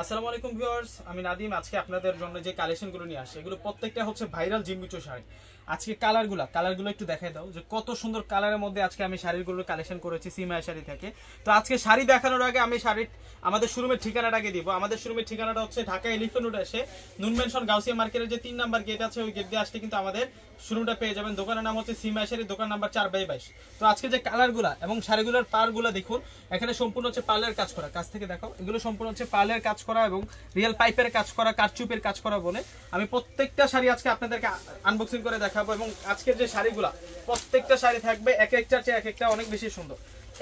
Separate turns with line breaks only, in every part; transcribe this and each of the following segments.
আসসালামু আলাইকুম ভিউয়ার্স, আমি নাদিম। আজকে আপনাদের জন্য যে কালেকশনগুলো নিয়ে আসি এগুলো প্রত্যেকটা হচ্ছে ভাইরাল জিম্মিচু শাড়ি। আজকে কালারগুলো একটু দেখাই দাও যে কত সুন্দর কালারের মধ্যে আজকে আমি শাড়িগুলো কালেকশন করেছি সিমায়া শাড়ি থেকে। তো আজকে শাড়ি দেখানোর আগে আমি আমাদের শোরুমের ঠিকানাটাকে দিব। আমাদের শোরুমের ঠিকানাটা হচ্ছে ঢাকা এলিফ্যান্ট রোড এসে নুন মেনশন গাউসিয়া মার্কেটের যে 3 নাম্বার গেট আছে ওই গেট দিয়ে আসলে কিন্তু আমাদের শোরুমটা পেয়ে যাবেন। দোকানের নাম হচ্ছে সিমায়া শাড়ি, দোকান নাম্বার 4/22। তো আজকে যে কালারগুলা এবং শাড়িগুলোর পারগুলো দেখুন, এখানে সম্পূর্ণ হচ্ছে পার্লের কাজ করা। কাছ থেকে দেখাও, এগুলো সম্পূর্ণ হচ্ছে পার্লের কাজ করা এবং রিয়েল পাইপের কাজ করা, কারচুপের কাজ করা বলে আমি প্রত্যেকটা শাড়ি আজকে আপনাদেরকে আনবক্সিং করে দেখাবো। এবং আজকের যে শাড়িগুলা প্রত্যেকটা শাড়ি থাকবে এক একটার চেয়ে এক একটা অনেক বেশি সুন্দর,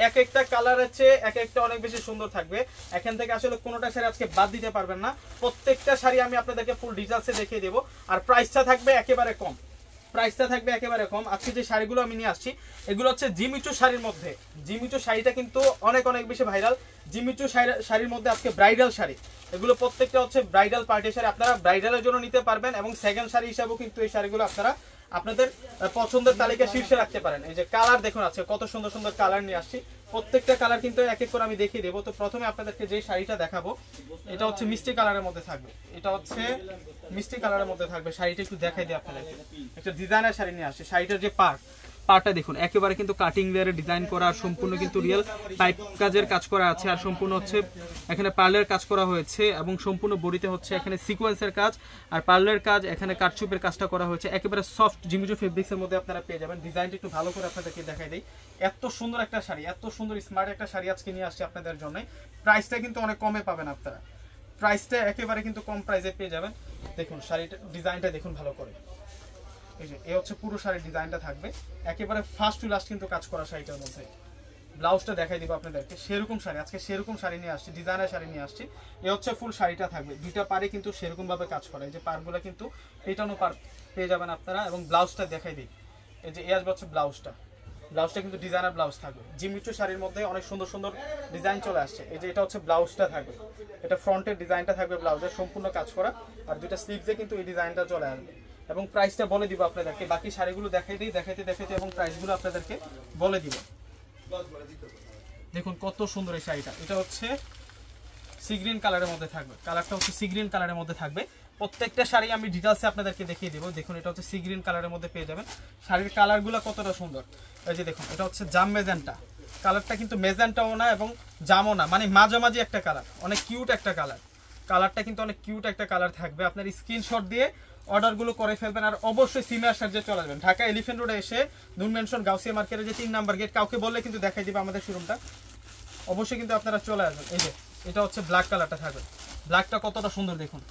এক একটা কালারের চেয়ে এক একটা অনেক বেশি সুন্দর থাকবে। এখান থেকে আসলে কোনোটা শাড়ি আজকে বাদ দিতে পারবেন না। প্রত্যেকটা শাড়ি আমি আপনাদেরকে ফুল ডিটেইলসে দেখিয়ে দেবো। আর প্রাইসটা থাকবে একেবারে কম, আজকে যে শাড়িগুলো আমি নিয়ে আসছি এগুলো হচ্ছে জিমিচু শাড়ির মধ্যে। জিমিচু শাড়িটা কিন্তু অনেক বেশি ভাইরাল। জিমিচু শাড়ির মধ্যে আজকে ব্রাইডাল শাড়ি, এগুলো প্রত্যেকটা হচ্ছে ব্রাইডাল পার্টি শাড়ি। আপনারা ব্রাইডালের জন্য নিতে পারবেন এবং সেকেন্ড শাড়ি হিসাবেও কিন্তু এই শাড়িগুলো আপনারা আপনাদের পছন্দের তালিকা শীর্ষে রাখতে পারেন। এই যে কালার দেখুন, আছে কত সুন্দর সুন্দর কালার নিয়ে আসছি। প্রত্যেকটা কালার কিন্তু এক এক করে আমি দেখিয়ে দেবো। তো প্রথমে আপনাদেরকে যে শাড়িটা দেখাবো এটা হচ্ছে মিষ্টি কালারের মধ্যে থাকবে। শাড়িটা একটু দেখাই দিই আপনাদেরকে। একটা ডিজাইনার শাড়ি নিয়ে আসছে। শাড়িটার যে পার্টটা দেখুন, একেবারে কিন্তু কাটিং লেয়ারে ডিজাইন করা, আর সম্পূর্ণ কিন্তু রিয়েল পাইপ কাজের কাজ করা আছে, আর সম্পূর্ণ হচ্ছে এখানে পার্লের কাজ করা হয়েছে এবং সম্পূর্ণ বডিতে হচ্ছে এখানে সিকোয়েন্সের কাজ আর পার্লের কাজ, এখানে কারচুপের কাজটা করা হয়েছে। একেবারে সফট জিমিচু ফেব্রিক্সের মধ্যে আপনারা পেয়ে যাবেন। ডিজাইনটা একটু ভালো করে আপনাদেরকে দেখাই দিই। এত সুন্দর একটা শাড়ি, এত সুন্দর স্মার্ট একটা শাড়ি আজকে নিয়ে আসছি আপনাদের জন্য। প্রাইসটা কিন্তু অনেক কমে পাবেন আপনারা, প্রাইসটা একেবারে কিন্তু কম প্রাইসে পেয়ে যাবেন। দেখুন শাড়িটা ডিজাইনটা দেখুন ভালো করে। এই হচ্ছে পুরো শাড়ির ডিজাইনটা থাকবে একেবারে ফার্স্ট টু লাস্ট কিন্তু কাজ করা শাড়িটার মধ্যে। ব্লাউজটা দেখাই দিব আপনাদেরকে। সেরকম শাড়ি আজকে সেরকম শাড়ি নিয়ে আসছি, ডিজাইনার শাড়ি নিয়ে আসছি। এই হচ্ছে ফুল শাড়িটা থাকবে, দুইটা পারে কিন্তু সেরকম ভাবে কাজ করা। এই যে পারগুলো কিন্তু পেটানো পার পেয়ে যাবেন আপনারা। এবং ব্লাউজটা দেখাই দিই। এই যে আসবে হচ্ছে ব্লাউজটা কিন্তু ডিজাইনার ব্লাউজ থাকবে। জিমিচু শাড়ির মধ্যে অনেক সুন্দর সুন্দর ডিজাইন চলে আসছে। এই যে এটা হচ্ছে ব্লাউজটা থাকবে, এটা ফ্রন্টের ডিজাইনটা থাকবে, ব্লাউজের সম্পূর্ণ কাজ করা, আর দুইটা স্লিভসে কিন্তু এই ডিজাইনটা চলে আসবে। এবং প্রাইসটা বলে দিব আপনাদেরকে। বাকি শাড়িগুলো দেখাইতে এবং প্রাইসগুলো আপনাদেরকে বলে দিব। দেখুন কত সুন্দর এই শাড়িটা। এটা হচ্ছে সি গ্রিন কালারের মধ্যে থাকবে। কালারটা হচ্ছে সি গ্রিন কালারের মধ্যে থাকবে। প্রত্যেকটা শাড়ি আমি ডিটেইলসে আপনাদেরকে দেখিয়ে দেবো। দেখুন এটা হচ্ছে সি গ্রিন কালারের মধ্যে পেয়ে যাবেন। শাড়ির কালারগুলো কতটা সুন্দর। এই যে দেখুন এটা হচ্ছে জাম মেজেন্টা কালারটা, কিন্তু মেজেন্টাও না এবং জামও না, মানে মাঝামাঝি একটা কালার, অনেক কিউট একটা কালারটা কিন্তু অনেক কিউট একটা কালার থাকবে। আপনার স্ক্রিনশট দিয়ে অর্ডারগুলো করে ফেলবেন। আর অবশ্যই সিমিয়ার সার্জে চলে যাবেন। ঢাকা এলিফ্যান্ট রোডে এসে নুন মেনশন গাউসিয়া মার্কেটের যে 3 নাম্বার গেট, কাউকে বললে কিন্তু দেখাই দিবে আমাদের শোরুমটা। অবশ্যই কিন্তু আপনারা চলে আসবেন। এই যে এটা হচ্ছে ব্ল্যাক কালারটা থাকবে। ব্ল্যাকটা কতটা সুন্দর দেখুন।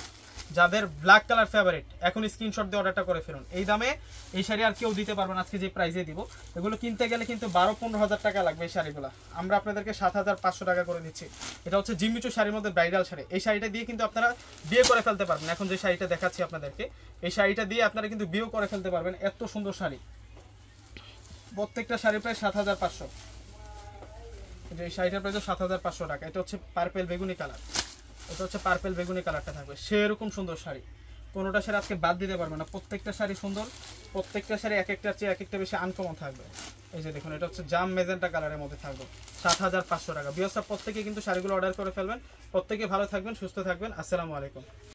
যাদের ব্ল্যাক কালার ফেভারিট এখন স্ক্রিনশট দিয়ে অর্ডারটা করে ফেলুন। এই দামে এই শাড়ি আর কেউ দিতে পারবেন আজকে যে প্রাইসে দিব। এগুলো কিনতে গেলে কিন্তু 12-15 হাজার টাকা লাগবে। এই শাড়িগুলো আমরা আপনাদেরকে 7,500 টাকা করে দিচ্ছি। এটা হচ্ছে জিমিচু শাড়ির মধ্যে ব্রাইডাল শাড়ি। এই শাড়িটা দিয়ে কিন্তু আপনারা বিয়ে করে ফেলতে পারবেন। এখন যে শাড়িটা দেখাচ্ছি আপনাদেরকে, এই শাড়িটা দিয়ে আপনারা কিন্তু বিয়ে করে ফেলতে পারবেন। এত সুন্দর শাড়ি, প্রত্যেকটা শাড়ি প্রায় 7,500। এই শাড়িটার প্রাইস 7,500 টাকা। এটা হচ্ছে পার্পেল বেগুনি কালারটা থাকবে। সেরকম সুন্দর শাড়ি, কোনোটা শাড়ি আজকে বাদ দিতে পারবে না। প্রত্যেকটা শাড়ি সুন্দর, প্রত্যেকটা শাড়ি এক একটার চেয়ে এক একটা বেশি আনকমন থাকবে। এই যে দেখুন এটা হচ্ছে জাম মেজেন্টা কালারের মধ্যে থাকবে 7,500 টাকা। বিয়সা প্রত্যেকে কিন্তু শাড়িগুলো অর্ডার করে ফেলবেন। প্রত্যেকে ভালো থাকবেন, সুস্থ থাকবেন। আসসালামু আলাইকুম।